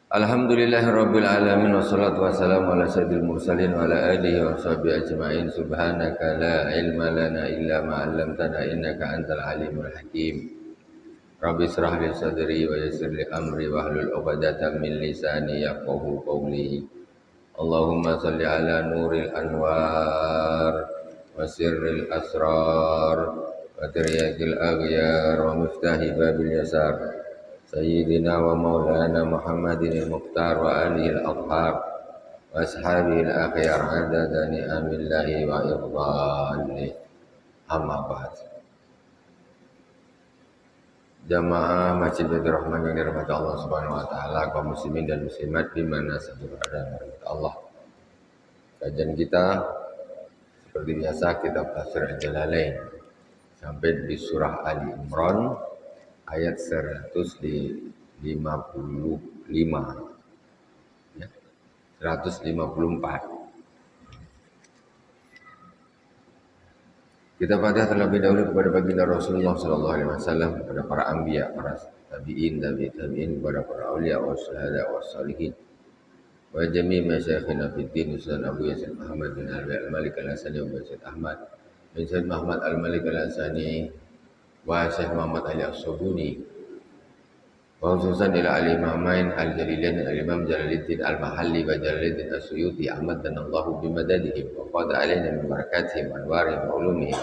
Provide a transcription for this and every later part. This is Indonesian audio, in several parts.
Alhamdulillahirabbil alamin wassalatu wassalamu ala sayyidil mursalin wa ala alihi wa sahbihi ajmain. Subhanaka la ilma lana illa ma 'allamtana innaka antal alimul hakim. Rabbi israh li sadri wa yassir li amri wahlul 'uqdatam min lisani yafqahu qawli. Allahumma shalli ala nuril anwar wa sirril asrar wa tiryakil aghyar wa miftahi babil yasar. Sayyidina wa maulana Muhammadin al-Mukhtar wa alihi al-athhar wa ashabihi al-akhyar adada ni'amillahi wa irdhani amma ba'd. Jamaah Masjid Baitur Rahman yang dirahmati Allah Subhanahu wa taala, kaum muslimin dan muslimat di mana saja berada, rahmat Allah. Kajian kita seperti biasa kitab Tafsir Al-Jalalain sampai di surah Ali Imran ayat 155 ya, 154. Kita Fatihah terlebih dahulu kepada baginda Rasulullah sallallahu alaihi wasallam, kepada para anbiya, para tabi'in, tabi'in, kepada para auliya wa syuhada wa shalihin. Wa jami' masyayikhina fid din, Ustaz Abu Yasin Muhammad bin Alwi Al-Malik Al-Hasani wa Sayyid Ahmad bin Sayyid Muhammad Al-Malik Al-Hasani wa Syekh Muhammad Ali As-Sabuni. Wa khususan ila al-imamain al-jalilain al-imam Jalaluddin al-Mahalli wa Jalaluddin as-Suyuti Ahmad dan Allahu bimadadihim wa qada alaina min barakatihim anwarihim wa ulumihim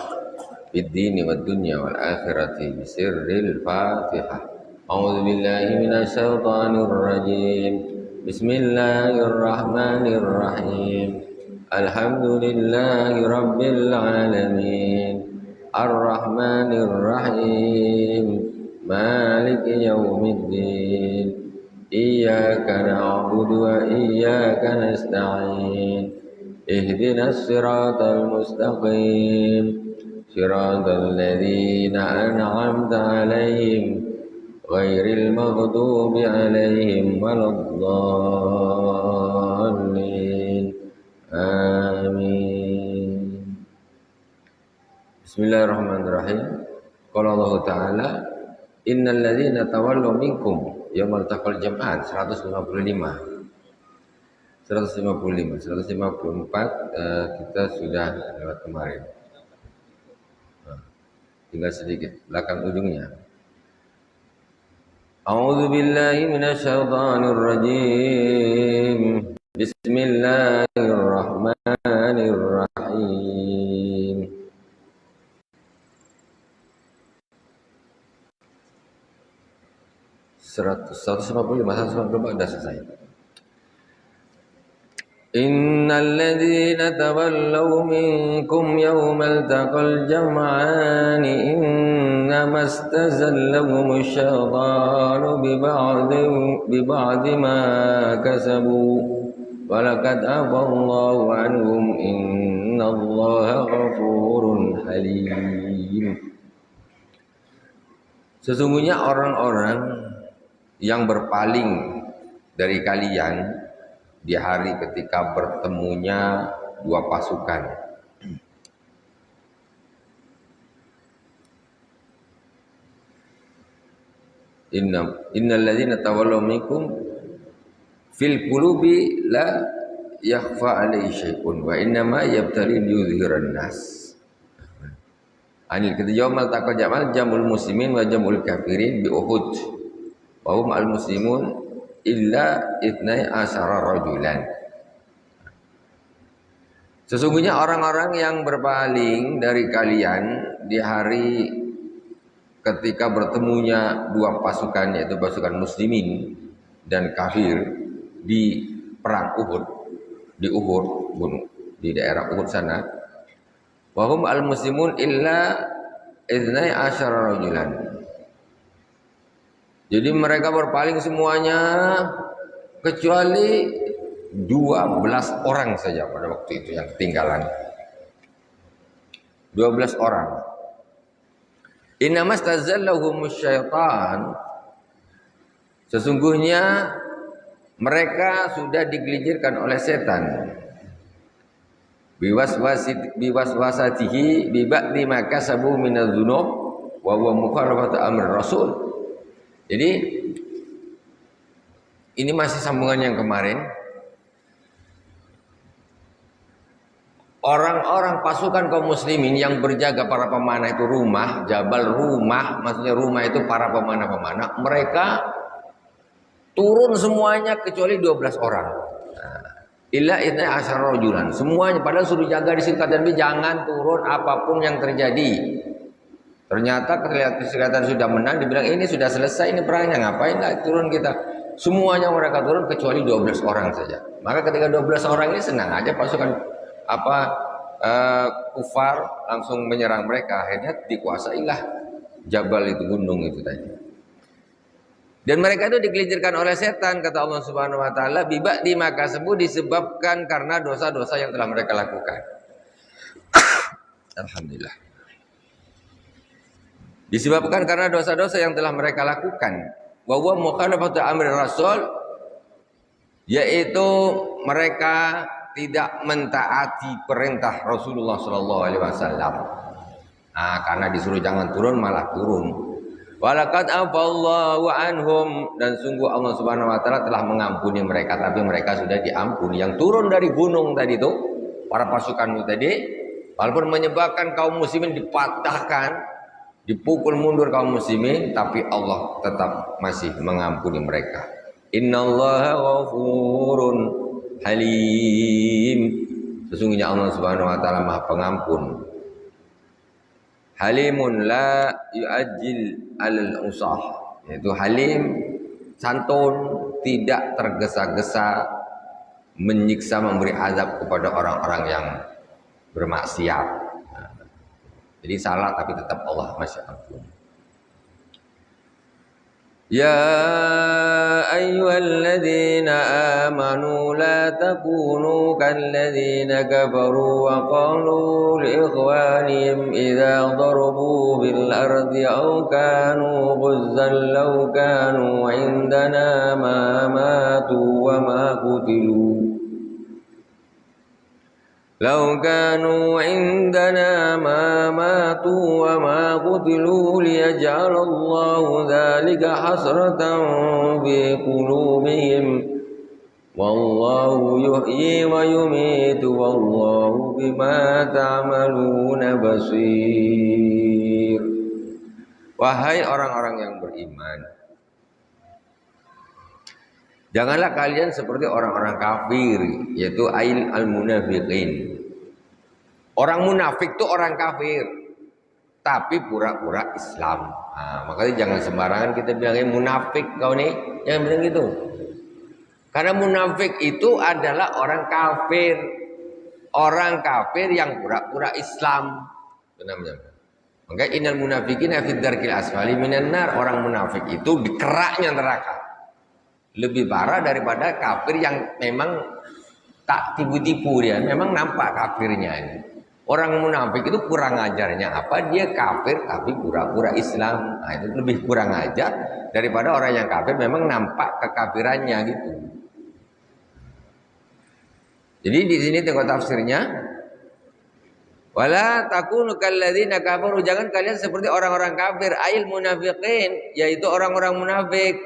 fid dini wad dunya wal akhirati bisirril Fatihah. A'udzu billahi minasy syaithanir rajim. Bismillahirrahmanirrahim. Alhamdulillahi rabbil alamin. Ar-Rahmanir Rahim. Maliki yaumiddin. Iyyaka na'budu wa iyyaka nasta'in. Ihdinas siratal mustaqim. Siratal ladzina an'amta 'alaihim ghairil maghdubi 'alaihim waladdallin. Amin. Bismillahirrahmanirrahim. Qala Allah Ta'ala, innal ladzina tawallaw minkum yaumal taqal jam'an. 154 kita sudah lewat kemarin. Tinggal sedikit belakang ujungnya. A'udzu billahi minasy syaithanir rajim. Bismillahirrahmanirrahim. 154 sudah selesai. Innal ladzina tawallaw minkum yawmal taqal jam'ani innama istazallahum asy-syaitanu bi ba'di ma kasabu walaqad afallahu anhum innallaha ghafurun halim. Sesungguhnya orang-orang yang berpaling dari kalian di hari ketika bertemunya dua pasukan. Innal ladzina tawallaw minkum fil qulubi la yakhfa alaihi syai'un wa innama yabtali liyudhiran nas. Anil kita yaumal taqal jam'al jamul muslimin wa jamul kafirin bi Uhud. Wa hum al muslimun illa itnai asyara rajulan. Sesungguhnya orang-orang yang berpaling dari kalian di hari ketika bertemunya dua pasukan, yaitu pasukan muslimin dan kafir di perang Uhud, di Uhud gunung, di daerah Uhud sana. Wa hum al muslimun illa itnai asyara rajulan. Jadi mereka berpaling semuanya kecuali 12 orang saja pada waktu itu yang ketinggalan. 12 orang. Innamastazallahumush syaitan. Sesungguhnya mereka sudah digelincirkan oleh setan. Biwaswasatihi bi ba'di ma kasabu minadz-dzunub wa huwa mukhalafatu amri rasul. Jadi Ini masih sambungan yang kemarin. Orang-orang pasukan kaum muslimin yang berjaga para pemanah itu rumah, jabal rumah, maksudnya rumah itu para pemanah-pemanah, mereka turun semuanya kecuali 12 orang. Illa itna asyara rajulan. Semuanya padahal suruh jaga di situ dan jangan turun apapun yang terjadi. Ternyata kelihatan sudah menang, dibilang ini sudah selesai ini perangnya, ngapain lah turun kita. Semuanya mereka turun kecuali 12 orang saja. Maka ketika 12 orang ini senang aja pasukan kufar langsung menyerang mereka, akhirnya dikuasailah jabal itu, gunung itu tadi. Dan mereka itu digelincirkan oleh setan, kata Allah Subhanahu wa taala, biba'di maka sebut disebabkan karena dosa-dosa yang telah mereka lakukan. Alhamdulillah. Disebabkan karena dosa-dosa yang telah mereka lakukan. Wa huwa mukhalafatu amri Rasul, yaitu mereka tidak mentaati perintah Rasulullah sallallahu alaihi wasallam. Karena disuruh jangan turun malah turun. Walaqad afallahu anhum, dan sungguh Allah Subhanahu wa taala telah mengampuni mereka, tapi mereka sudah diampuni. Yang turun dari gunung tadi itu, para pasukan tadi, walaupun menyebabkan kaum muslimin dipatahkan, dipukul mundur kaum muslimin, tapi Allah tetap masih mengampuni mereka. Innallaha ghafurun Halim. Sesungguhnya Allah Subhanahu wa taala Maha Pengampun. Halimun la yu'ajjil alal usah. Yaitu halim, santun, tidak tergesa-gesa menyiksa, memberi azab kepada orang-orang yang bermaksiat. Jadi salah tapi tetap Allah masih ampun. Ya ayyuhalladzina amanu la takunu kalladzina kafaru wa qalu li ikhwanihim idza darabu bil ardi aw kanu ghuzzan law kanu indana ma matu wa ma qutilu. لو كانوا عندنا ما ماتوا وما قتلوا ليجعل الله ذلك حسرة في قلوبهم والله يحيي ويميت والله بما تعملون بصير. Wahai orang-orang yang beriman, janganlah kalian seperti orang-orang kafir, yaitu al-munafiqin. Orang munafik itu orang kafir, tapi pura-pura Islam. Makanya jangan sembarangan kita bilangin munafik kau nih, jangan bilang gitu. Karena munafik itu adalah orang kafir yang pura-pura Islam. Namanya. Maka innal munafiqina fid darkil asfali minan nar. Orang munafik itu di keraknya neraka. Lebih parah daripada kafir yang memang tak tipu-tipu dia, memang nampak kafirnya ini. Orang munafik itu kurang ajarnya apa? Dia kafir tapi pura-pura Islam. Itu lebih kurang ajar daripada orang yang kafir memang nampak kekafirannya gitu. Jadi di sini tengok tafsirnya. Wala takunu kalladzina kafaru, jangan kalian seperti orang-orang kafir, ail munafiqin, yaitu orang-orang munafik.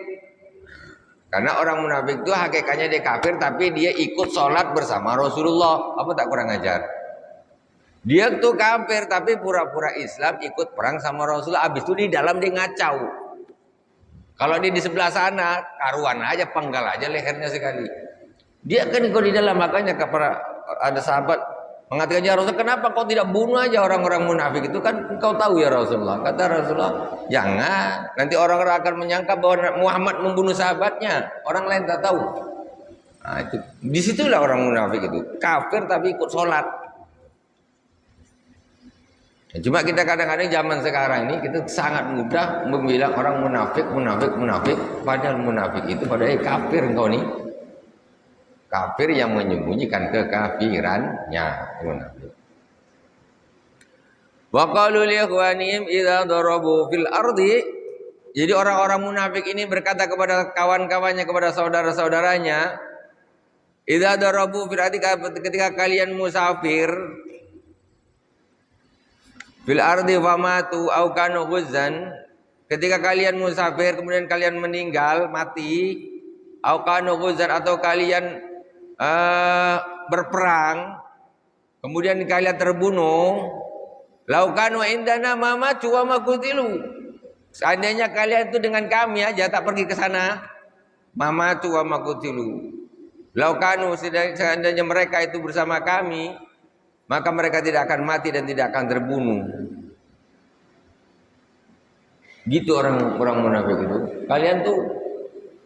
Karena orang munafik itu hakikatnya dia kafir tapi dia ikut sholat bersama Rasulullah. Apa tak kurang ajar? Dia tuh kafir tapi pura-pura Islam, ikut perang sama Rasulullah. Habis itu di dalam dia ngacau. Kalau dia di sebelah sana, karuan aja, penggal aja lehernya sekali. Dia kan ikut di dalam, makanya kepada ada sahabat mengatakan, ya Rasul, kenapa kau tidak bunuh aja orang-orang munafik itu, kan kau tahu ya Rasulullah. Kata Rasulullah, jangan, nanti orang-orang akan menyangka bahwa Muhammad membunuh sahabatnya, orang lain tak tahu. Itu disitulah orang munafik itu, kafir tapi ikut sholat. Cuma kita kadang-kadang zaman sekarang ini kita sangat mudah membilang orang munafik, padahal munafik itu padahal kafir engkau nih. Kafir yang menyembunyikan kekafirannya, munafik. Wa qalu li ikhwanihim idza darabu fil ardi. Jadi orang-orang munafik ini berkata kepada kawan-kawannya, kepada saudara-saudaranya, idza darabu fil ardi, ketika kalian musafir, fil ardi famatu au kanu ghuzzan, ketika kalian musafir kemudian kalian meninggal, mati, Au kanu ghuzan, atau kalian berperang kemudian kalian terbunuh. Lau kanu indana mamatu wa makutilu. Seandainya kalian itu dengan kami aja tak pergi ke sana, mamatu wa makutilu. Lau kanu, seandainya mereka itu bersama kami, maka mereka tidak akan mati dan tidak akan terbunuh. Gitu orang munafik itu. Kalian tuh,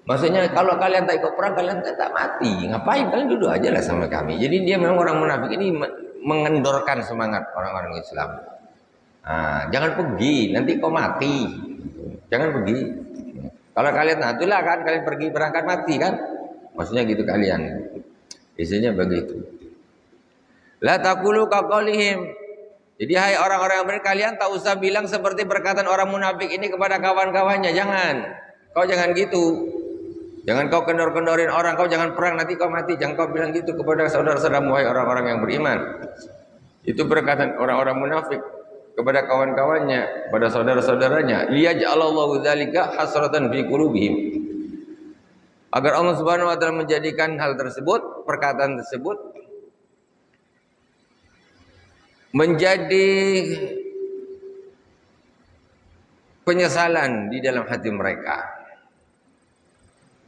maksudnya kalau kalian tak ikut perang, kalian tak mati. Ngapain? Kalian duduk aja lah sama kami. Jadi dia memang orang munafik ini mengendorkan semangat orang-orang Islam. Nah, jangan pergi, nanti kau mati. Jangan pergi. Kalau kalian, nah itulah kan, kalian pergi berangkat mati kan. Maksudnya gitu kalian. Isinya begitu. La taqulu kaqaulihim. Jadi hai orang-orang yang beriman, kalian tak usah bilang seperti perkataan orang munafik ini kepada kawan-kawannya. Jangan. Kau jangan gitu. Jangan kau kendor-kendorin orang, kau jangan perang nanti kau mati. Jangan kau bilang gitu kepada saudara-saudaramu, hai orang-orang yang beriman. Itu perkataan orang-orang munafik kepada kawan-kawannya, pada saudara-saudaranya. Liyaj'alallahu dzalika hasratan fi qulubihim. Agar Allah Subhanahu wa taala menjadikan hal tersebut, perkataan tersebut menjadi penyesalan di dalam hati mereka.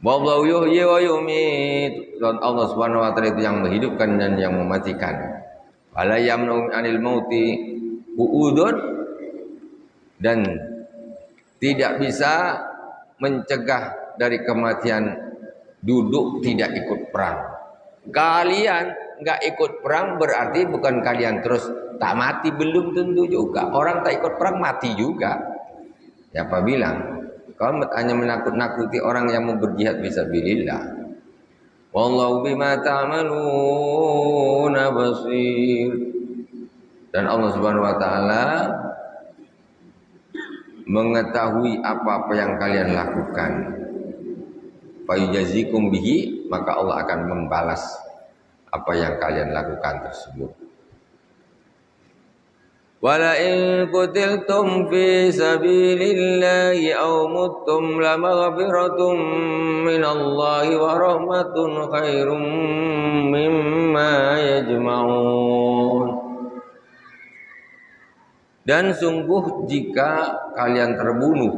Wallahu yuhyi wa yumiit. Dan Allah Subhanahu wa taala itu yang menghidupkan dan yang mematikan. Wala yamnu anil mauti qu'udun, dan tidak bisa mencegah dari kematian duduk tidak ikut perang. Kalian nggak ikut perang berarti bukan kalian terus tak mati, belum tentu juga. Orang tak ikut perang mati juga. Siapa bilang? Kau hanya menakut-nakuti orang yang mau berjihad fisabilillah. Wallahu bima ta'maluna basir. Dan Allah Subhanahu wa taala mengetahui apa-apa yang kalian lakukan. Fayujazikum bihi, maka Allah akan membalas apa yang kalian lakukan tersebut. Wala in qutiltum fi sabilillahi aw muttum lamaghfiratum minallahi wa rahmatun khairum mimma yajma'un. Dan sungguh jika kalian terbunuh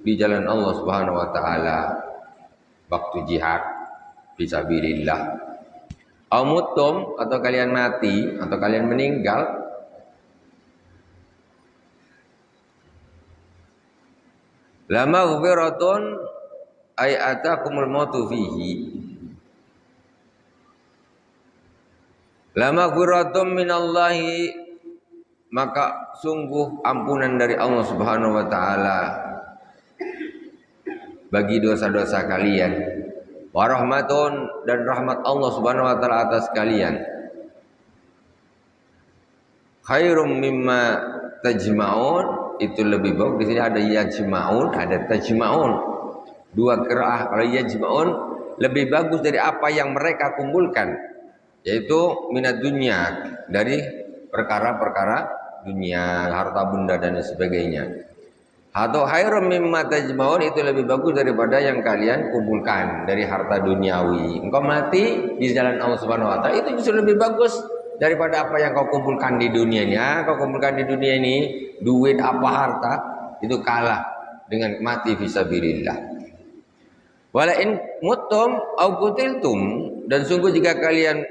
di jalan Allah Subhanahu wa taala waktu jihad fisabilillah, aw muttum, atau kalian mati atau kalian meninggal, la maghfiratun ay atakumul mautu fihi, la maghfiratun minallahi, maka sungguh ampunan dari Allah Subhanahu wa taala bagi dosa-dosa kalian, wa rahmatun, dan rahmat Allah Subhanahu wa taala atas kalian, khairum mimma tajma'un, itu lebih bagus. Di sini ada yajma'un, ada tajma'un, dua qiraah. Kalau yajma'un lebih bagus dari apa yang mereka kumpulkan, yaitu minat dunia, dari perkara-perkara dunia, harta benda dan sebagainya. Atau khairum mimma tajma'un, itu lebih bagus daripada yang kalian kumpulkan dari harta duniawi. Engkau mati di jalan Allah Subhanahu wa taala, itu justru lebih bagus daripada apa yang kau kumpulkan di dunia ini. Kau kumpulkan di dunia ini duit apa harta, itu kalah dengan mati fisabilillah. Wala in muttum au qutiltum, dan sungguh jika kalian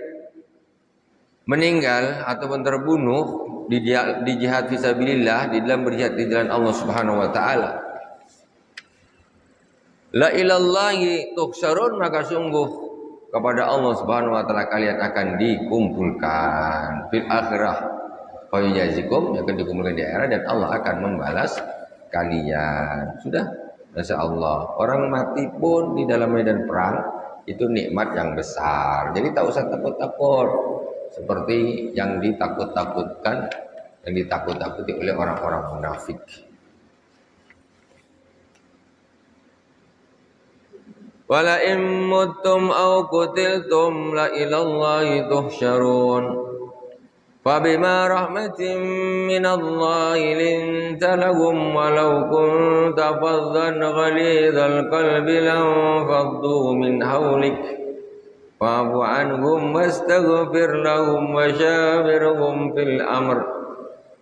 meninggal ataupun terbunuh di jihad fisabilillah, di dalam berjihad di jalan Allah Subhanahu wa taala, la ilallahi tuhsyarun, maka sungguh kepada Allah Subhanahu wa taala kalian akan dikumpulkan fil akhirah, fayujazikum, akan dikumpulkan di akhirat, dan Allah akan membalas kalian. Sudah, Masya Allah. Orang mati pun di dalam medan perang itu nikmat yang besar. Jadi tak usah takut-takut seperti yang ditakut-takuti oleh orang-orang munafik. Wala in muttum aw qutiltum la ilallahi tuhsyarun. فبما رحمة من الله لنت لهم ولو كنت فظا غليظ القلب لانفضوا من حولك فاعف عنهم واستغفر لهم وشاورهم في الأمر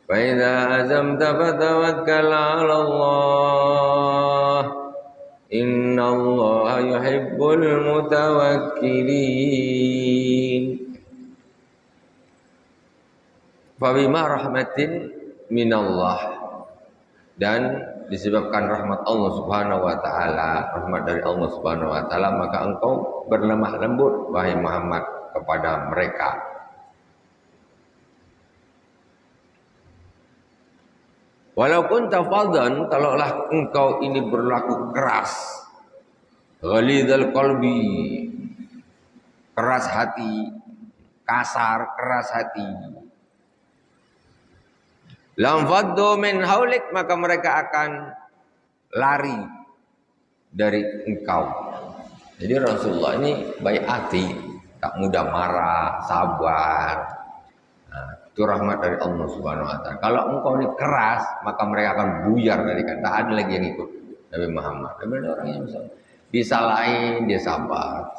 فإذا عزمت فتوكل على الله إن الله يحب المتوكلين. Fabima rahmatin minallah, dan disebabkan rahmat Allah Subhanahu wa taala, rahmat dari Allah Subhanahu wa taala, maka engkau berlemah lembut wahai Muhammad kepada mereka. Walaupun tafadhan, kalaulah engkau ini berlaku keras, ghalidhal qalbi, keras hati, kasar, keras hati, lamfaddu min haulik, maka mereka akan lari dari engkau. Jadi Rasulullah ini baik hati, tak mudah marah, sabar. Nah, itu rahmat dari Allah Subhanahu wa taala. Kalau engkau ini keras, maka mereka akan buyar dari kan. Tak ada lagi yang ikut Nabi Muhammad. Nabi orang yang disalahin, dia sabar.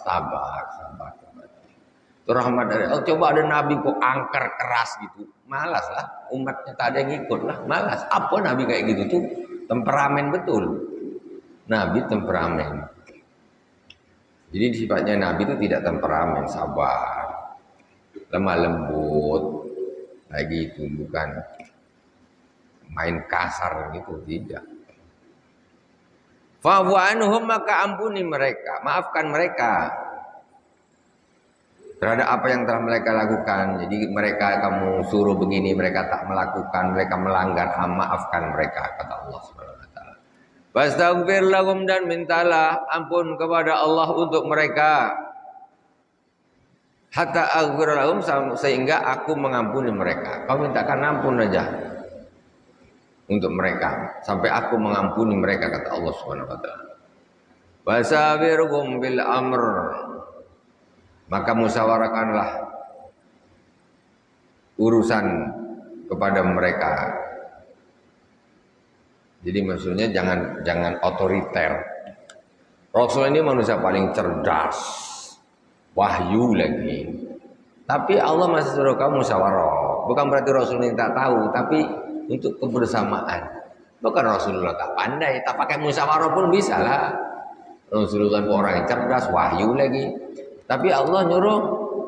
Itu rahmat dari Allah. Coba ada Nabi kok angker keras gitu, malas lah, umatnya tak ada yang ikut lah, malas. Apa Nabi kayak gitu tuh? Temperamen betul. Nabi temperamen. Jadi sifatnya Nabi itu tidak temperamen, sabar, lemah lembut, lagi itu bukan main kasar gitu, tidak. Fa'fu anhum, maka ampuni mereka, maafkan mereka terhadap apa yang telah mereka lakukan. Jadi mereka kamu suruh begini, mereka tak melakukan, mereka melanggar, maafkan mereka, kata Allah Subhanahu wa taala. Fastaghfir lahum, dan mintalah ampun kepada Allah untuk mereka. Hatta aghfir lahum, sehingga aku mengampuni mereka. Kau mintakan ampun aja untuk mereka sampai aku mengampuni mereka, kata Allah Subhanahu wa taala. Wasawirhum bil amr, maka musyawarahkanlah urusan kepada mereka. Jadi maksudnya jangan otoriter. Rasul ini manusia paling cerdas, wahyu lagi. Tapi Allah masih suruh kamu musyawarah. Bukan berarti Rasul ini tak tahu, tapi untuk kebersamaan. Bukan Rasulullah tak pandai, tak pakai musyawarah pun bisa lah. Rasulullah orang yang cerdas, wahyu lagi. Tapi Allah nyuruh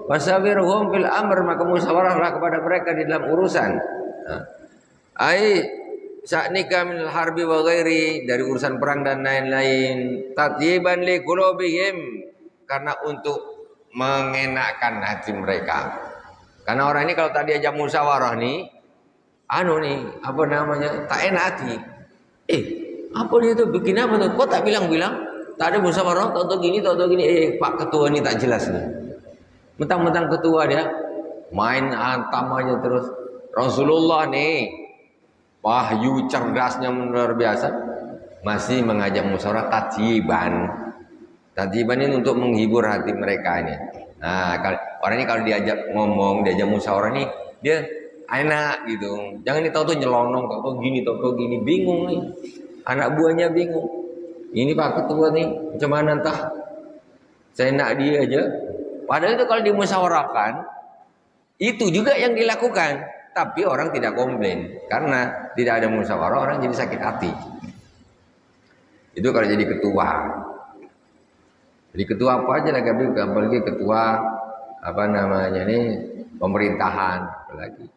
wasawirhum fil amr, maka musyawarahlah kepada mereka di dalam urusan. Ai sa'nika minal harbi wa ghairi, dari urusan perang dan lain-lain. Tatyiban li qulubihim, karena untuk mengenakkan hati mereka. Karena orang ini kalau tadi aja musyawarah nih, apa namanya, tak enak hati. Apa dia tuh bikin apa tuh? Kok tak bilang-bilang? Tak ada musyawarah, tahu gini. Pak ketua ini tak jelas nih. Mentang-mentang ketua dia main hantam aja terus. Rasulullah nih, wahyu cerdasnya luar biasa, masih mengajak musyawarah tajiban. Tajiban ini untuk menghibur hati mereka ini. Nah, orang ini kalau diajak ngomong, diajak musyawarah nih, dia enak gitu. Jangan tahu nyelonong, tahu gini, bingung nih. Anak buahnya bingung. Ini Pak Ketua nih, macam mana entah. Saya nak dia aja. Padahal itu kalau dimusyawarahkan, itu juga yang dilakukan. Tapi orang tidak komplain. Karena tidak ada musyawarah, orang jadi sakit hati. Itu kalau jadi ketua. Jadi ketua apa aja lah, apalagi ketua apa namanya nih, pemerintahan apalagi.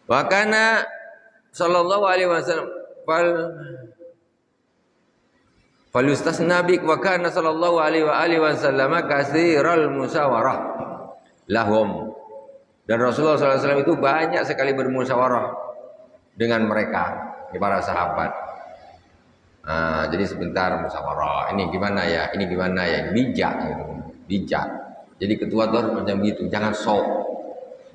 Wakana sallallahu alaihi wasallam Falustas Nabi wa kana sallallahu alaihi wasallam katsiral musyawarah lahum. Dan Rasulullah SAW itu banyak sekali bermusyawarah dengan mereka, para sahabat. Nah, jadi sebentar musyawarah, ini gimana ya, bijak gitu. Bijak. Jadi ketua itu harus macam gitu, jangan sok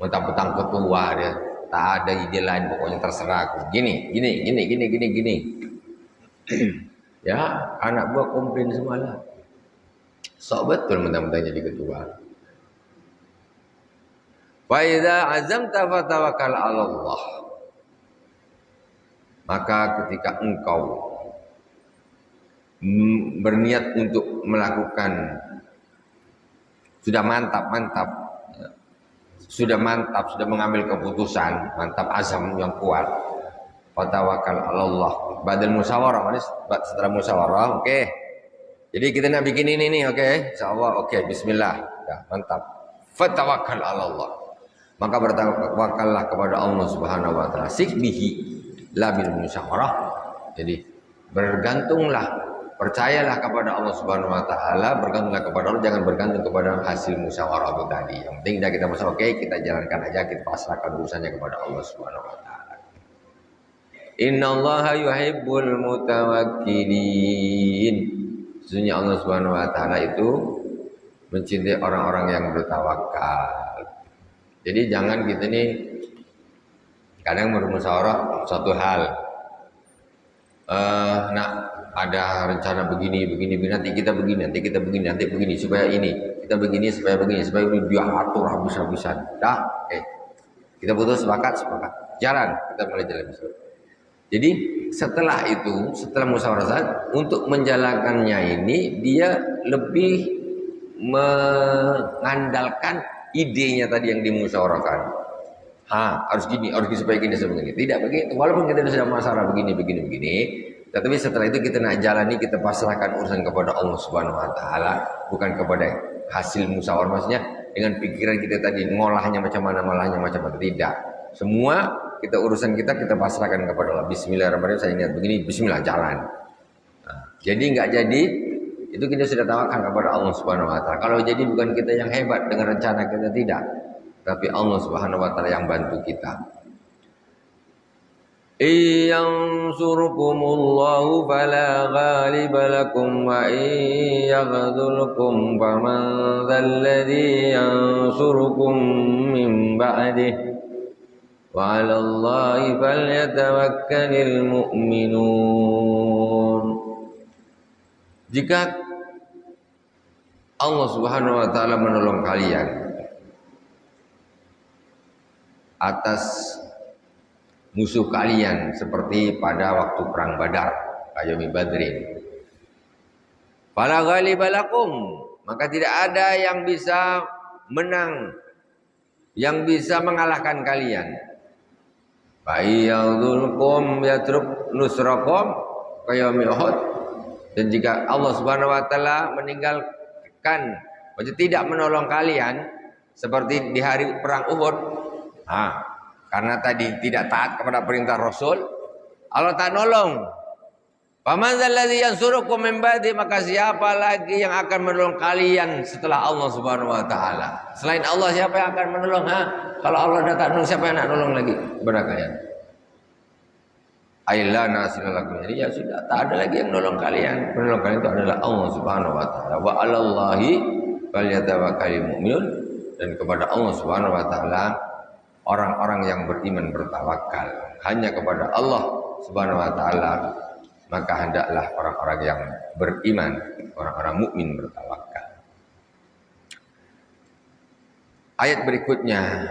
mentang-mentang ketua dia. Tak ada ide lain, pokoknya terserah aku. Gini. Ya, anak buah komplain semuanya. Sok betul mentang-mentang jadi ketua. Wa idza azamta fatawakkal 'ala Allah. Maka ketika engkau berniat untuk melakukan sudah mantap, sudah mengambil keputusan, mantap azam yang kuat. Fatawakkal 'ala Allah. Badal musyawarah, setelah musyawarah, oke. Jadi kita nak bikin ini nih, oke. Insyaallah oke, bismillah. Ya, mantap. Fatawakkal 'ala Allah. Maka bertawakallah kepada Allah Subhanahu wa taala. Sikbihi la bil musyawarah. Jadi bergantunglah, percayalah kepada Allah Subhanahu wa taala, bergantunglah kepada Allah, jangan bergantung kepada hasil musyawarah itu tadi. Yang penting dah kita musyawarah, oke, kita jalankan aja, kita pasrahkan urusannya kepada Allah Subhanahu wa taala. Innallaha yuhibbul mutawakkilin. Sesungguhnya Allah Subhanahu wa taala itu mencintai orang-orang yang bertawakal. Jadi jangan kita nih kadang bermusyawarah suatu hal. Nah, ada rencana begini, nanti kita begini, supaya ini, kita begini, supaya ini dia atur habis-habisan. Dah, kita putus sepakat, jalan, kita mulai jalan. Jadi setelah itu, setelah musyawarah, untuk menjalankannya ini dia lebih mengandalkan idenya tadi yang dimusyawarahkan. Harus gini, supaya gini, sebegini. Tidak begitu. Walaupun kita sudah masalah begini, tetapi setelah itu kita nak jalani, kita pasrahkan urusan kepada Allah Subhanahu wa taala, bukan kepada hasil musyawarah. Maksudnya dengan pikiran kita tadi ngolahnya macam mana, tidak. Semua urusan kita pasrahkan kepada Allah. Bismillahirrahmanirrahim, saya ingat begini, bismillah, jalan. Jadi enggak jadi, itu kita sudah tawakal kepada Allah Subhanahu wa taala. Kalau jadi bukan kita yang hebat dengan rencana kita, tidak, tapi Allah Subhanahu wa taala yang bantu kita. Iyansurkumullahu fala ghaliba lakum wa iyaghzulkum faman dzalladzi yansurukum min ba'dihi wa 'alallahi falyatawakkalul mu'minun. Jika Allah Subhanahu wa taala menolong kalian atas musuh kalian seperti pada waktu perang Badar, Yaumi Badrin. Fala ghaliba lakum, maka tidak ada yang bisa menang, yang bisa mengalahkan kalian. Fa yadhulkum yatruk nusrakum qayaumi Uhud. Dan jika Allah Subhanahu wa taala meninggalkan, maksudnya tidak menolong kalian seperti di hari perang Uhud, karena tadi tidak taat kepada perintah Rasul, Allah tak nolong. Faman dzalladzi yansurukum min ba'di, maka siapa lagi yang akan menolong kalian setelah Allah Subhanahu wa taala? Selain Allah, siapa yang akan menolong? Kalau Allah dah tak nolong, siapa yang nak nolong lagi kepada kalian? Aila nasilalakum. Jadi ya sudah, tak ada lagi yang menolong kalian. Menolong kalian itu adalah Allah Subhanahu wa taala. Wa 'alallahi falyatawakkalul mu'minun, dan kepada Allah Subhanahu wa taala orang-orang yang beriman bertawakal. Hanya kepada Allah Subhanahu wa taala maka hendaklah orang-orang yang beriman, orang-orang mukmin bertawakal. Ayat berikutnya,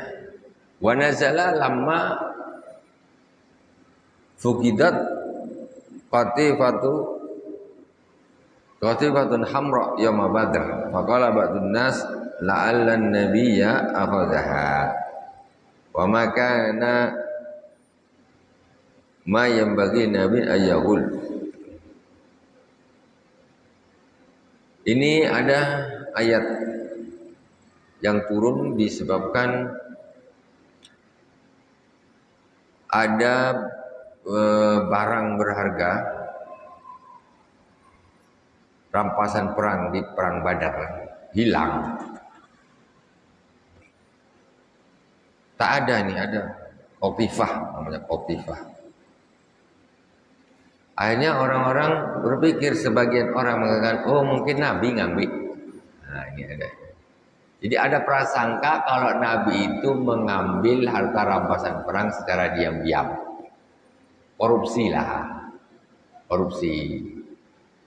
wa nazala lamma fuqidat qatifatun hamra yauma badr, faqala ba'dun nas la'alla an-nabiyya akhadhaha wa ma kana ma yanbaghi nabi ayyul. Ini ada ayat yang turun disebabkan ada barang berharga rampasan perang di perang Badar hilang. Tak ada nih, ada qatifah, namanya qatifah. Akhirnya orang-orang berpikir, sebagian orang mengatakan, oh mungkin Nabi ngambil. Nah ini ada. Jadi ada prasangka kalau Nabi itu mengambil harta rampasan perang secara diam-diam. Korupsi lah. Korupsi.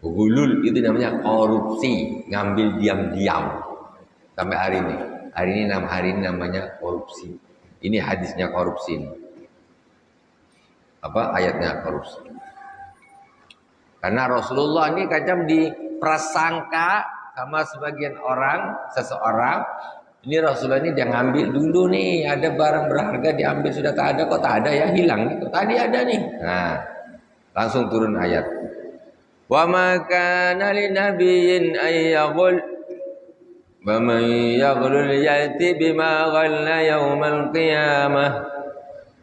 Gulul itu namanya korupsi. Ngambil diam-diam. Sampai hari ini. Hari ini namanya korupsi. Ini hadisnya korupsi. Apa ayatnya korupsi? Karena Rasulullah ini kadang diprasangka sama sebagian orang, seseorang. Ini Rasulullah ini dia ngambil dulu nih, ada barang berharga diambil sudah tak ada, kok tak ada ya, hilang nih, kok tadi ada nih. Nah, langsung turun ayat. Wa ma kana linabiyyin ayyaghul wa man yaghlul ya'ti bima ghalla yaumal qiyamah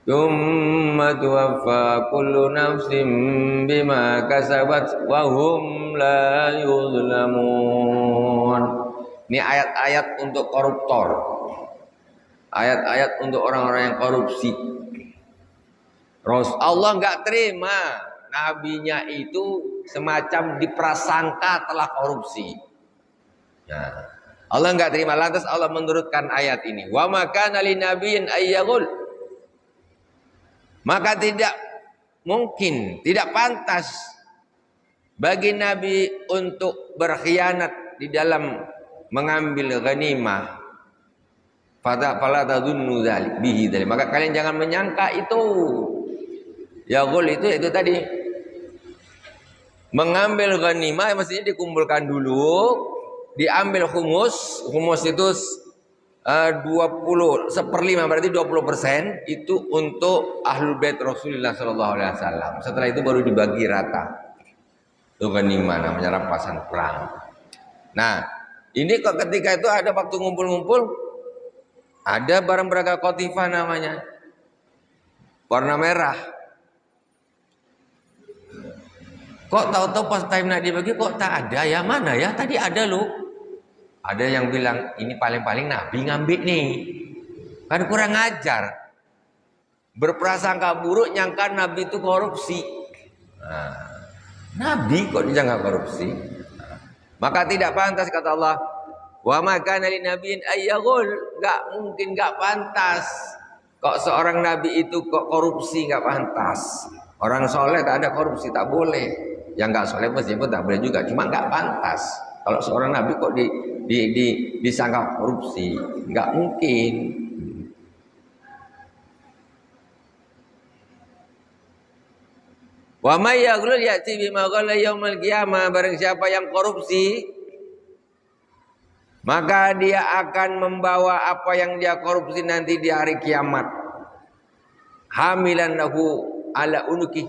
thumma tuwaffa kullu nafsin bima kasabat wa hum la yuzlamun. Ini ayat-ayat untuk koruptor. Ayat-ayat untuk orang-orang yang korupsi. Allah enggak terima nabinya itu semacam diprasangka telah korupsi. Nah, Allah enggak terima, lantas Allah menurutkan ayat ini. Wa makana linabiyyin ayyaghul. Maka tidak mungkin, tidak pantas bagi nabi untuk berkhianat di dalam mengambil ghanimah. Fala tadunnu dzalik bihi dzalik. Maka kalian jangan menyangka itu. Yaghul itu tadi. Mengambil ghanimah mestinya dikumpulkan dulu, diambil humus. Humus itu 20 1/5 berarti 20% itu untuk ahlul bait Rasulullah sallallahu alaihi wasallam. Setelah itu baru dibagi rata. Itu ghanimah namanya rampasan perang. Nah, ini kok ketika itu ada waktu ngumpul-ngumpul ada barang berharga qatifah namanya. Warna merah. Kok tahu-tahu pas time nak dibagi kok tak ada ya, mana ya? Tadi ada loh. Ada yang bilang ini paling-paling Nabi ngambil nih. Kan kurang ajar. Berprasangka buruk nyangka Nabi itu korupsi. Nah, Nabi kok dijangka korupsi? Nah, maka tidak pantas kata Allah. Wa ma kana lin nabiyyin ayyaghul. Enggak mungkin, enggak pantas. Kok seorang nabi itu kok korupsi, enggak pantas. Orang soleh tak ada korupsi, tak boleh. Yang enggak soleh meskipun tak boleh juga, cuma enggak pantas. Kalau seorang nabi kok disangka korupsi, enggak mungkin. Wa may yaghlul ya'ti bima ghalla yaumil qiyamah. Barang siapa yang korupsi, maka dia akan membawa apa yang dia korupsi nanti di hari kiamat. Hamilan lahu ala unuki.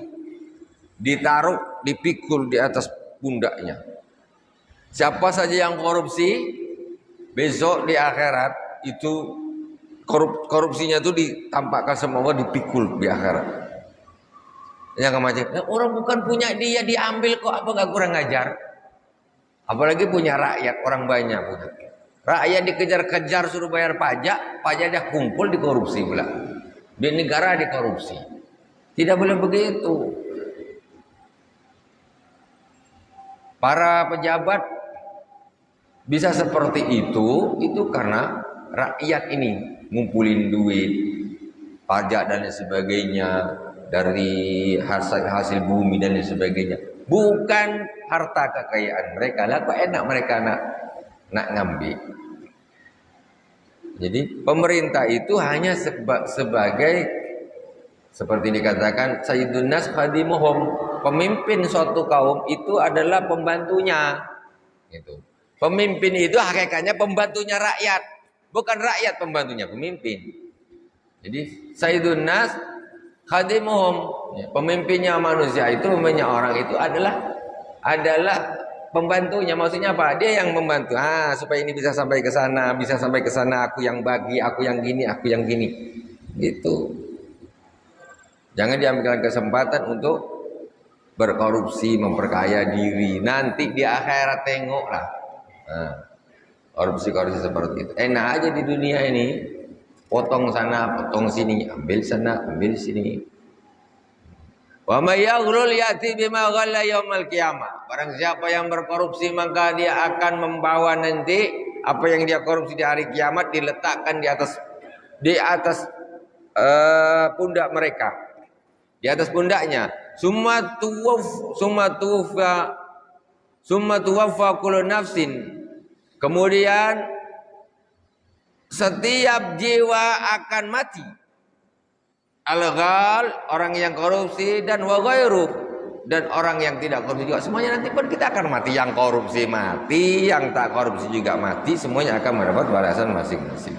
Ditaruh, dipikul di atas pundaknya. Siapa saja yang korupsi, besok di akhirat itu korupsinya itu ditampakkan semua, dipikul di akhirat. Yang macam, orang bukan punya dia diambil kok, apa nggak kurang ajar? Apalagi punya rakyat, orang banyak punya. Rakyat dikejar-kejar suruh bayar pajak, pajaknya kumpul dikorupsi pula. Di negara dikorupsi. Tidak boleh begitu. Para pejabat bisa seperti itu karena rakyat ini ngumpulin duit, pajak dan sebagainya dari hasil bumi dan sebagainya. Bukan harta kekayaan mereka. Lah kok enak mereka nak ngambil. Jadi pemerintah itu hanya sebagai seperti dikatakan Sayyidun Nas khadimuhum. Pemimpin suatu kaum itu adalah pembantunya. Gitu. Pemimpin itu hakikatnya pembantunya rakyat, bukan rakyat pembantunya pemimpin. Jadi Sayyidun Nas khadimuhum, pemimpinnya manusia itu, pemimpinnya orang itu adalah pembantunya. Maksudnya apa? Dia yang membantu. Supaya ini bisa sampai ke sana, aku yang bagi, aku yang gini, aku yang gini. Gitu. Jangan diambilkan kesempatan untuk berkorupsi, memperkaya diri. Nanti di akhirat tengoklah. Korupsi-korupsi seperti itu. Enak aja di dunia ini. Potong sana, potong sini, ambil sana, ambil sini. Wa may yaghlul ya'ti bima ghalla yaumil qiyamah. Barang siapa yang berkorupsi maka dia akan membawa nanti apa yang dia korupsi di hari kiamat diletakkan di atas pundak mereka. Di atas pundaknya. Summa tuwaffa kullu nafsin. Kemudian Setiap jiwa akan mati. Al-ghal, orang yang korupsi, dan wa ghairuh, dan orang yang tidak korupsi juga. Semuanya nanti pun kita akan mati. Yang korupsi mati, yang tak korupsi juga mati. Semuanya akan mendapat balasan masing-masing.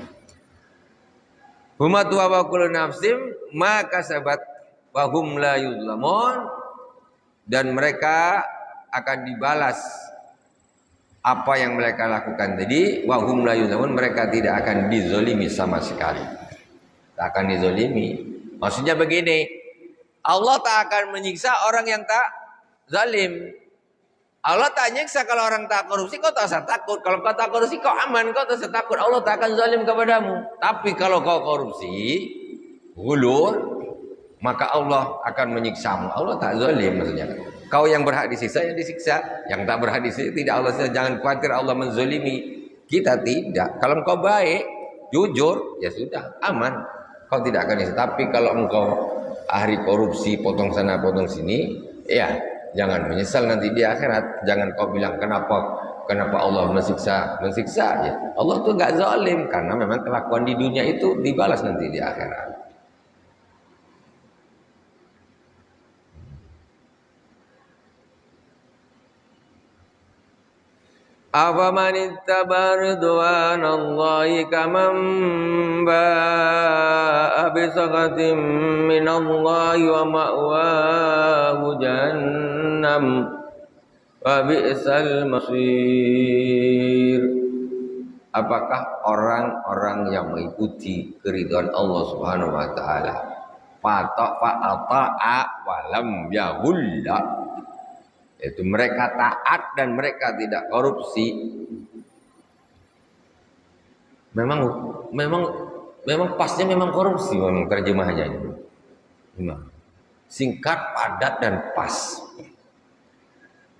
Huma tuwa kullu nafsim ma kasabat wa hum la yuzlamun, dan mereka akan dibalas apa yang mereka lakukan tadi. Wa hum la yuzlamun, mereka tidak akan dizolimi sama sekali. Tak akan dizolimi. Maksudnya begini, Allah tak akan menyiksa orang yang tak zalim. Allah tak nyiksa kalau orang tak korupsi, kau tak usah takut. Kalau kau tak korupsi, kau aman, kau tak usah takut. Allah tak akan zalim kepadamu. Tapi kalau kau korupsi, gulur, maka Allah akan menyiksamu. Allah tak zalim maksudnya. Kau yang berhak disiksa, yang disiksa. Yang tak berhak disiksa, tidak. Allah jangan khawatir Allah menzalimi. Kita tidak. Kalau kau baik, jujur, ya sudah, aman. Kau tidak akan disiksa. Tapi kalau engkau ahli korupsi, potong sana, potong sini, ya jangan menyesal nanti di akhirat. Jangan kau bilang kenapa Allah mensiksa ya. Allah tuh nggak zalim, karena memang kelakuan di dunia itu dibalas nanti di akhirat. Afaman ittaba ridwanallahi kaman ba'a bisakhatin minallahi wa ma'wahu jahannam wa bi'sal masir. Apakah orang-orang yang mengikuti keridhaan Allah Subhanahu wa taala fa'ata'a wa lam yahulla, itu mereka taat dan mereka tidak korupsi. Memang pasnya memang korupsi, memang terjemahannya ini. Singkat, padat dan pas.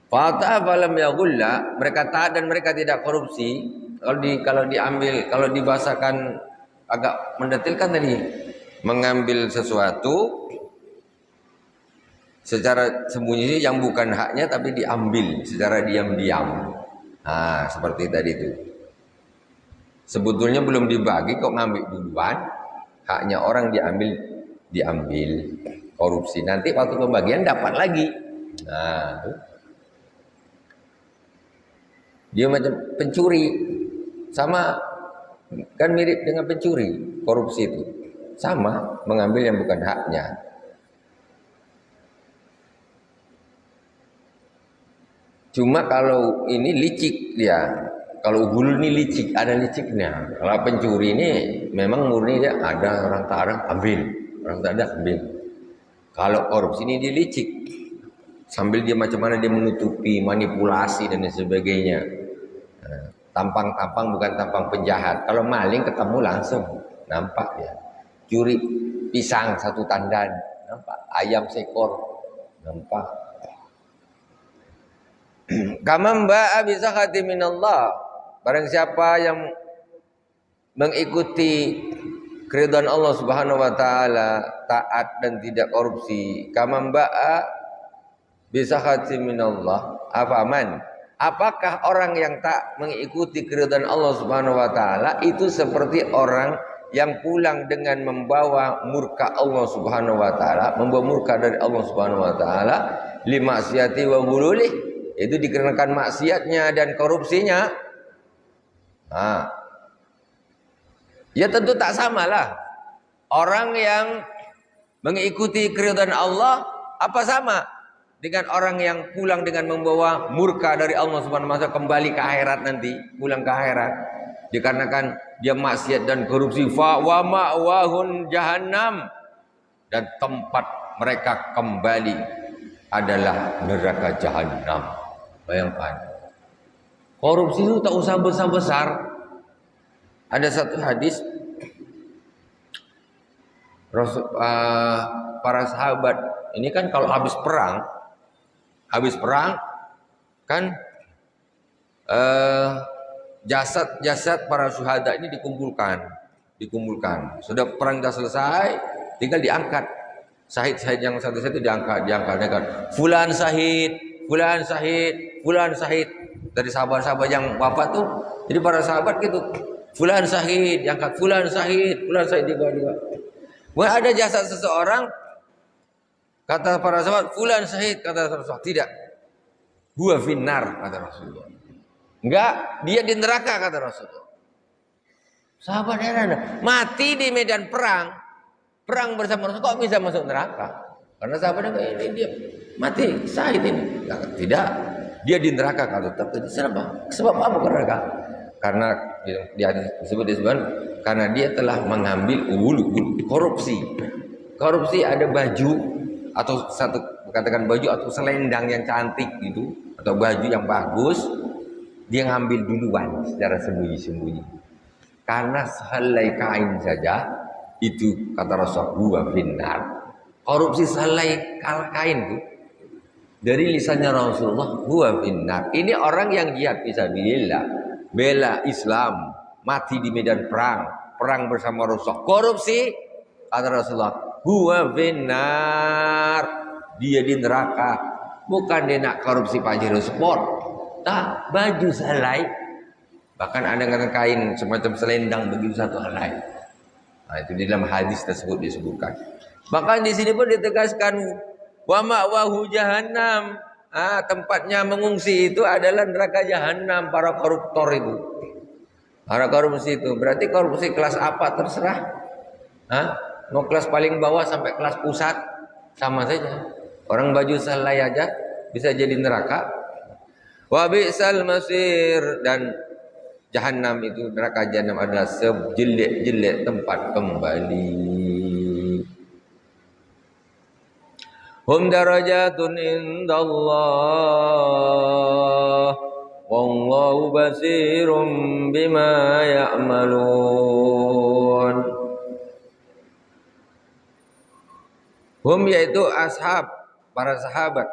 Fata falam yagulla, mereka taat dan mereka tidak korupsi. Kalau dibahasakan agak mendetilkan tadi, mengambil sesuatu secara sembunyi yang bukan haknya tapi diambil secara diam-diam. Nah, seperti tadi itu. Sebetulnya belum dibagi kok ngambil duluan. Haknya orang diambil. Korupsi. Nanti waktu pembagian dapat lagi. Nah, dia macam pencuri. Sama kan mirip dengan pencuri, korupsi itu. Sama, mengambil yang bukan haknya. Cuma kalau ini licik dia, kalau gulu ini licik, ada liciknya. Kalau pencuri ini memang murni dia ada orang tak ada ambil, orang tak ada ambil. Kalau korupsi ini dia licik, sambil dia macam mana dia menutupi, manipulasi dan sebagainya. Tampang-tampang bukan tampang penjahat. Kalau maling ketemu langsung nampak ya. Curi pisang satu tandan, nampak. Ayam sekor, nampak. Kamam ba'a bisakhati minallah, barang siapa yang mengikuti keridhaan Allah Subhanahu wa taala, taat dan tidak korupsi. Kamam ba'a bisakhati minallah, apakah orang yang tak mengikuti keridhaan Allah Subhanahu wa taala itu seperti orang yang pulang dengan membawa murka Allah Subhanahu wa taala, membawa murka dari Allah Subhanahu wa taala, limaksiati wa ghululih, itu dikarenakan maksiatnya dan korupsinya. Nah, ya tentu tak samalah. Orang yang mengikuti keridhaan Allah apa sama dengan orang yang pulang dengan membawa murka dari Allah Subhanahu wa taala, kembali ke akhirat nanti, pulang ke akhirat. Dikarenakan dia maksiat dan korupsi, fa wa ma'wahun jahannam, dan tempat mereka kembali adalah neraka jahannam. Bayangkan, korupsi itu tak usah besar-besar. Ada satu hadis para sahabat ini kan kalau habis perang kan jasad para syuhada ini dikumpulkan. Sudah perang sudah selesai, tinggal diangkat. Syahid yang satu-satu diangkat. Fulan syahid dari sahabat-sahabat yang wafat tuh. Jadi para sahabat gitu, Fulan syahid, diangkat fulan syahid dibawa. Wah, ada jasad seseorang, kata para sahabat, fulan syahid, kata Rasulullah, tidak. Huwa finnar, kata Rasulullah. Enggak, dia di neraka, kata Rasulullah. Sahabat heran, mati di medan perang bersama Rasul, kok bisa masuk neraka? Karena sahabatnya ini dia mati syahid ini. Tidak, dia di neraka kalau tetap. Sebab apa neraka? Karena dia disebut karena dia telah mengambil korupsi. Korupsi ada baju atau katakan baju atau selendang yang cantik gitu atau baju yang bagus, dia ngambil duluan secara sembunyi-sembunyi. Karena sehelai kain saja itu kata Rasulullah finnar. Korupsi sehelai kain itu dari lisannya Rasulullah huwa finnar. Ini orang yang jihad fisabilillah, bela Islam, mati di medan perang bersama Rasulullah. Korupsi kata Rasulullah huwa finnar. Dia di neraka. Bukan dia nak korupsi Pajero Sport. Tak, baju sehelai. Bahkan ada kain semacam selendang begitu satu helai. Nah, itu di dalam hadis tersebut disebutkan. Bahkan di sini pun ditegaskan wa ma'wahu jahannam. Tempatnya mengungsi itu adalah neraka jahanam para koruptor itu. Para korupsi itu berarti korupsi kelas apa terserah. Mau kelas paling bawah sampai kelas pusat sama saja. Orang baju selai aja bisa jadi neraka. Wa bi'sal masir, dan Jahannam itu, neraka Jahannam adalah sejelek-jelek tempat kembali. Hum darajatun indallah wallahu basirum bima ya'malun. Hum yaitu ashab, para sahabat,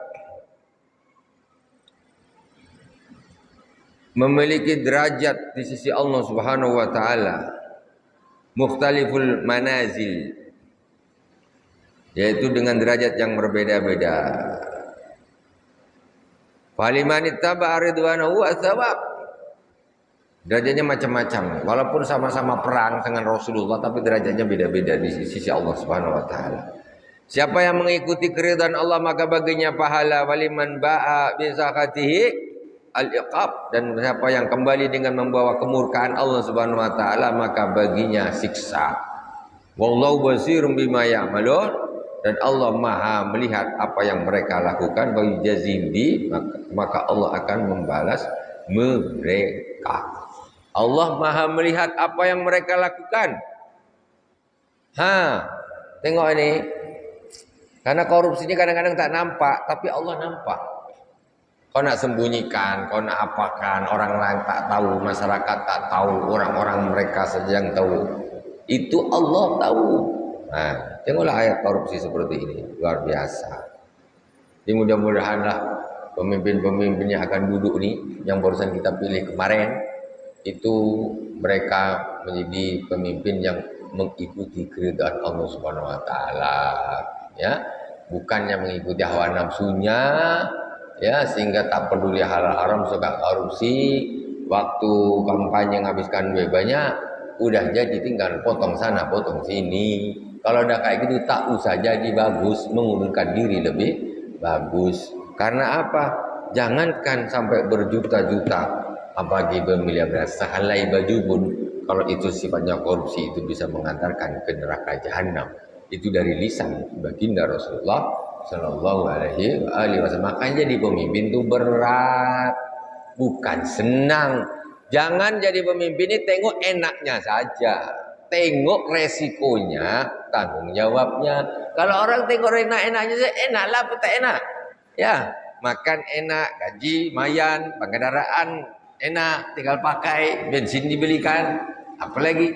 memiliki derajat di sisi Allah Subhanahu wa taala, mukhtaliful manazil, yaitu dengan derajat yang berbeda-beda. Faliman ittaba ridwanahu wa thawab, derajatnya macam-macam, walaupun sama-sama perang dengan Rasulullah tapi derajatnya beda-beda di sisi Allah Subhanahu wa taala. Siapa yang mengikuti keridhaan Allah maka baginya pahala, waliman ba'a bi sakhatihi al-iqab, dan siapa yang kembali dengan membawa kemurkaan Allah Subhanahu wa taala maka baginya siksa. Wallahu basirum bima ya'malun, dan Allah Maha melihat apa yang mereka lakukan, wa yujazim bi, maka Allah akan membalas mereka. Allah Maha melihat apa yang mereka lakukan. Tengok ini. Karena korupsinya kadang-kadang tak nampak, tapi Allah nampak. Kau nak sembunyikan, kau nak apakan, orang lain tak tahu, masyarakat tak tahu, orang-orang mereka saja yang tahu. Itu Allah tahu. Nah, tengoklah ayat korupsi seperti ini, luar biasa. Jadi mudah-mudahanlah pemimpin-pemimpin yang akan duduk nih, yang barusan kita pilih kemarin, itu mereka menjadi pemimpin yang mengikuti keridhaan Allah Subhanahu wa taala, ya, bukannya mengikuti hawa nafsunya, ya, sehingga tak peduli halal haram, suka korupsi, waktu kampanye menghabiskan duit banyak, udah jadi tinggal potong sana potong sini. Kalau udah kayak gitu tak usah jadi bagus, mengundurkan diri lebih bagus. Karena apa? Jangankan sampai berjuta-juta, apalagi bermiliar-miliar, sehelai baju pun kalau itu sifatnya korupsi itu bisa mengantarkan ke neraka jahanam. Itu dari lisan baginda Rasulullah Sallallahu Alaihi Wasallam. Makanya jadi pemimpin itu berat, bukan senang. Jangan jadi pemimpin ini tengok enaknya saja, tengok resikonya, tanggung jawabnya. Kalau orang tengok enak-enaknya saja, enaklah apa tak enak? Ya, makan enak, gaji mayan, kendaraan enak, tinggal pakai, bensin dibelikan, apalagi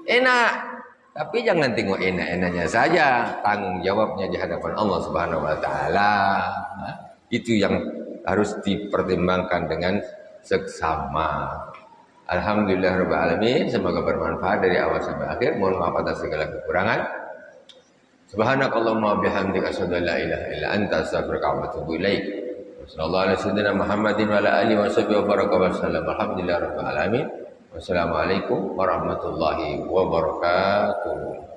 enak. Tapi jangan tengok enak-enaknya saja, tanggung jawabnya di hadapan Allah Subhanahu wa taala. Itu yang harus dipertimbangkan dengan seksama. Alhamdulillahirabbil alamin, semoga bermanfaat dari awal sampai akhir. Mohon maaf atas segala kekurangan. Subhanakallahumma bihamdika asyhadu an la ilaha illa anta astaghfiruka wa atubu ilaik. Wassallallahu ala sayyidina Muhammadin wa ala alihi wa sahbihi wa baraka wa sallam. Alhamdulillahirabbil alamin. Wassalamualaikum warahmatullahi wabarakatuh.